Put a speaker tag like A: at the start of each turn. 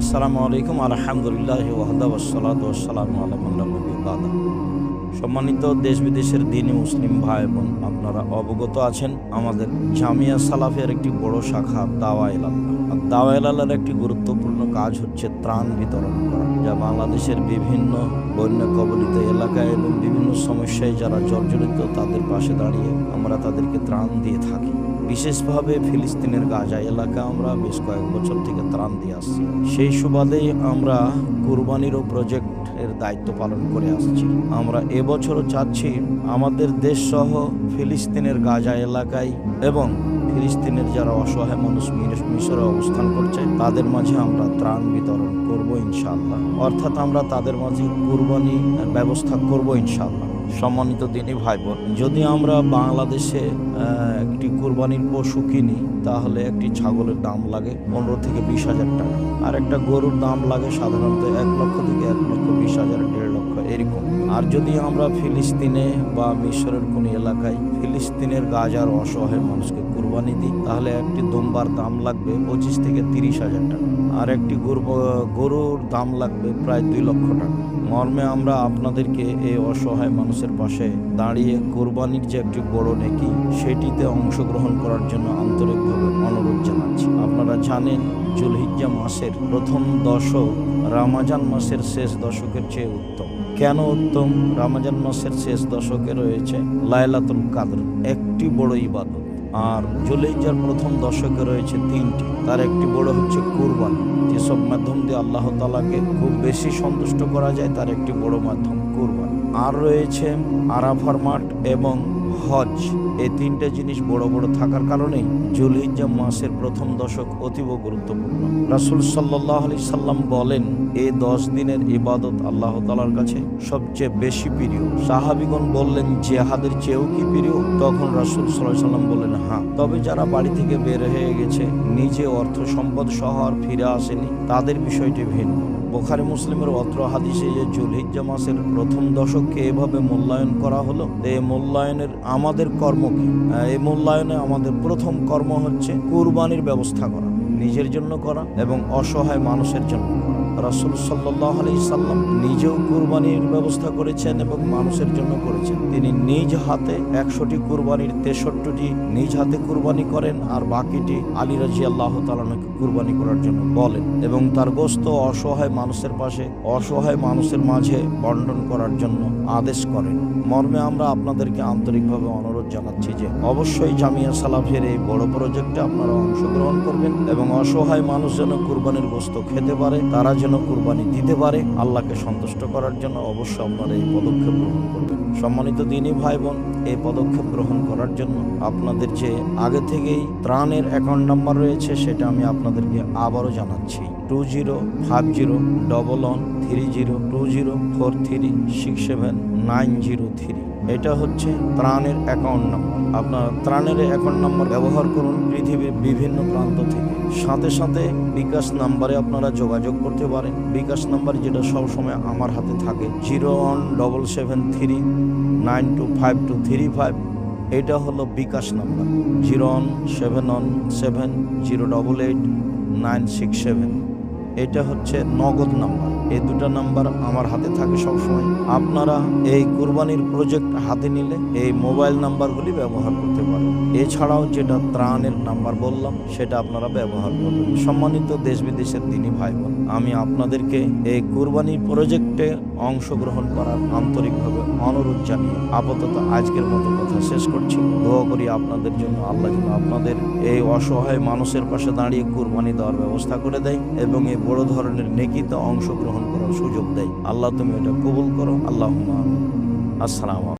A: আসসালামু আলাইকুম আলহামদুলিল্লাহি ওয়াহদা ওয়াসসালাতু ওয়াসসালামু আলা মান লা নাবিয়্যা বা'দা। সম্মানিত দেশ বিদেশের দ্বীনি মুসলিম ভাই বোন, আপনারা অবগত আছেন আমাদের জামিয়া সালাফিয়ার একটি বড় শাখা দাওয়া ইলাল্লাহ। দাওয়া ইলাল্লাহর একটি গুরুত্বপূর্ণ কাজ হচ্ছে ত্রাণ বিতরণ করা, যা বাংলাদেশের বিভিন্ন বন্যা কবলিত এলাকায় এবং বিভিন্ন সমস্যায় যারা জর্জরিত তাদের পাশে দাঁড়িয়ে আমরা তাদেরকে ত্রাণ দিয়ে থাকি। বিশেষভাবে ফিলিস্তিনের গাজা এলাকা আমরা বেশ কয়েক বছর থেকে ত্রাণ দিয়ে আসছি। সেই সুবাদেই আমরা কুরবানিরও প্রজেক্টের দায়িত্ব পালন করে আসছি। আমরা এবছরও চাচ্ছি আমাদের দেশ সহ ফিলিস্তিনের গাজা এলাকায় এবং ফিলিস্তিনের যারা অসহায় মানুষ মিশরে অবস্থান করছে তাদের মাঝে আমরা ত্রাণ বিতরণ করব ইনশাআল্লাহ। অর্থাৎ আমরা তাদের মাঝে কুরবানি ব্যবস্থা করব ইনশাআল্লাহ। সম্মানিত দ্বীনি ভাই বোন, যদি আমরা বাংলাদেশে একটি কুরবানির পশু কিনি তাহলে একটি ছাগলের দাম লাগে 15 থেকে 20,000 টাকা, আর একটা গরুর দাম লাগে সাধারণত 1 লক্ষ থেকে 1,20,000, 1.5 লক্ষ এরকম। আর যদি আমরা ফিলিস্তিনে বা মিশরের কোন এলাকায় ফিলিস্তিনের গাজার অসহায় মানুষকে কুরবানি দিই তাহলে একটি দুম্বার দাম লাগবে 25 থেকে 30,000 টাকা, আর একটি গরুর দাম লাগবে প্রায় 2 লক্ষ টাকা। মর্মে আমরা আপনাদেরকে এই অসহায় মানুষের পাশে দাঁড়িয়ে কুরবানির যে একটি বড় নেকি সেটিতে অংশগ্রহণ করার জন্য আন্তরিকভাবে অনুরোধ জানাচ্ছি। আপনারা জানেন যুলহিজ্জা মাসের প্রথম দশক রমজান মাসের শেষ দশকের চেয়ে উত্তম। কেন উত্তম? রমজান মাসের শেষ দশকে রয়েছে লাইলাতুল কদর, একটি বড় ইবাদত, আর যুলহিজ্জার প্রথম দশকে রয়েছে 3টি। তার একটি বড় হচ্ছে কুরবানি, যেসব মাধ্যম দিয়ে আল্লাহ তাআলাকে খুব বেশি সন্তুষ্ট করা যায় তার একটি বড় মাধ্যম কুরবানি। আর রয়েছে আরাফার মাঠ এবং হজ। এই 3টে জিনিস বড় বড় থাকার কারণেই যুলহিজ্জা মাসের প্রথম দশক অতীব গুরুত্বপূর্ণ। রাসূল সাল্লাল্লাহু আলাইহি সাল্লাম বলেন, এই 10 দিনের ইবাদত আল্লাহ তাআলার কাছে সবচেয়ে বেশি প্রিয়। সাহাবীগণ বললেন, জিহাদের চেয়েও কি প্রিয়? তখন রাসূল সাল্লাল্লাহু আলাইহি সাল্লাম বললেন, হ্যাঁ, তবে যারা বাড়ি থেকে বের হয়ে গেছে নিজে অর্থ সম্পদ সহ আর ফিরে আসেনি তাদের বিষয়টি ভিন্ন। বুখারী মুসলিমের অত্র হাদিসে যে যুলহিজ্জা মাসের প্রথম দশককে এভাবে মূল্যায়ন করা হলো, এই মূল্যায়নের আমাদের কর্ম কি? এই মূল্যায়নে আমাদের প্রথম কর্ম হচ্ছে কুরবানির ব্যবস্থা করা, নিজের জন্য করা এবং অসহায় মানুষের জন্য করা। রাসূল সাল্লাল্লাহু আলাইহি সাল্লাম নিজেও কুরবানির ব্যবস্থা করেছেন এবং মানুষের জন্য করেছেন। তিনি নিজ হাতে 100টি কুরবানির 63টি নিজ হাতে কুরবানি করেন, আর বাকিটি আলী রাদিয়াল্লাহু তাআলাকে কুরবানি করার জন্য বলেন এবং তার গোশত অসহায় মানুষের পাশে অসহায় মানুষের মাঝে বন্টন করার জন্য আদেশ করেন। মর্মে আমরা আপনাদেরকে আন্তরিকভাবে অনুরোধ জানাচ্ছি যে অবশ্যই জামিয়া সালাফিয়ার এই বড় প্রজেক্টে আপনারা অংশগ্রহণ করবেন এবং অসহায় মানুষ যেন কুরবানির গোশত খেতে পারে, তারা যেন কুরবানি দিতে পারে, আল্লাহকে সন্তুষ্ট করার জন্য অবশ্যই আপনারা এই পদক্ষেপ গ্রহণ করবেন। সম্মানিত দ্বীনি ভাই বোন, এই পদক্ষেপ গ্রহণ করার জন্য আপনাদের যে আগে থেকেই ত্রাণের অ্যাকাউন্ট নাম্বার রয়েছে সেটা আমি আপনাদেরকে আবারও জানাচ্ছি, 20503020436790 এটা হচ্ছে ত্রাণের অ্যাকাউন্ট নাম্বার। আপনার ত্রাণের অ্যাকাউন্ট নাম্বার ব্যবহার করুন পৃথিবীর বিভিন্ন প্রান্ত থেকে। সাথে সাথে বিকাশ নাম্বারে আপনারা যোগাযোগ করতে পারেন। বিকাশ নাম্বার যেটা সবসময় আমার হাতে থাকে 0177392525, এটা হলো বিকাশ নাম্বার। 017170889667, এটা হচ্ছে নগদ নাম্বার। এই দুটা নাম্বার আমার হাতে থাকে সবসময়। আপনারা এই কুরবানির প্রজেক্ট হাতে নিলে এই মোবাইল নাম্বারগুলি ব্যবহার করতে পারেন। এছাড়াও যেটা ত্রাণের নাম্বার বললাম সেটা আপনারা ব্যবহার করবেন। সম্মানিত দেশ বিদেশের দ্বীনি ভাই বোন, আমি আপনাদেরকে এই কুরবানির প্রজেক্টে অংশগ্রহণ করার আন্তরিকভাবে অনুরোধ জানিয়ে আপাতত আজকের মতো কথা শেষ করছি। দোয়া করি আপনাদের জন্য, আল্লাহ যেন আপনাদের এই অসহায় মানুষের পাশে দাঁড়িয়ে কুরবানি দেওয়ার ব্যবস্থা করে দেয় এবং এই বড় ধরনের নেকিতে অংশগ্রহণ করার সুযোগ দেয়। আল্লাহ তুমি এটা কবুল করো। আল্লাহুম্মা আমিন। আসসালামু আলাইকুম।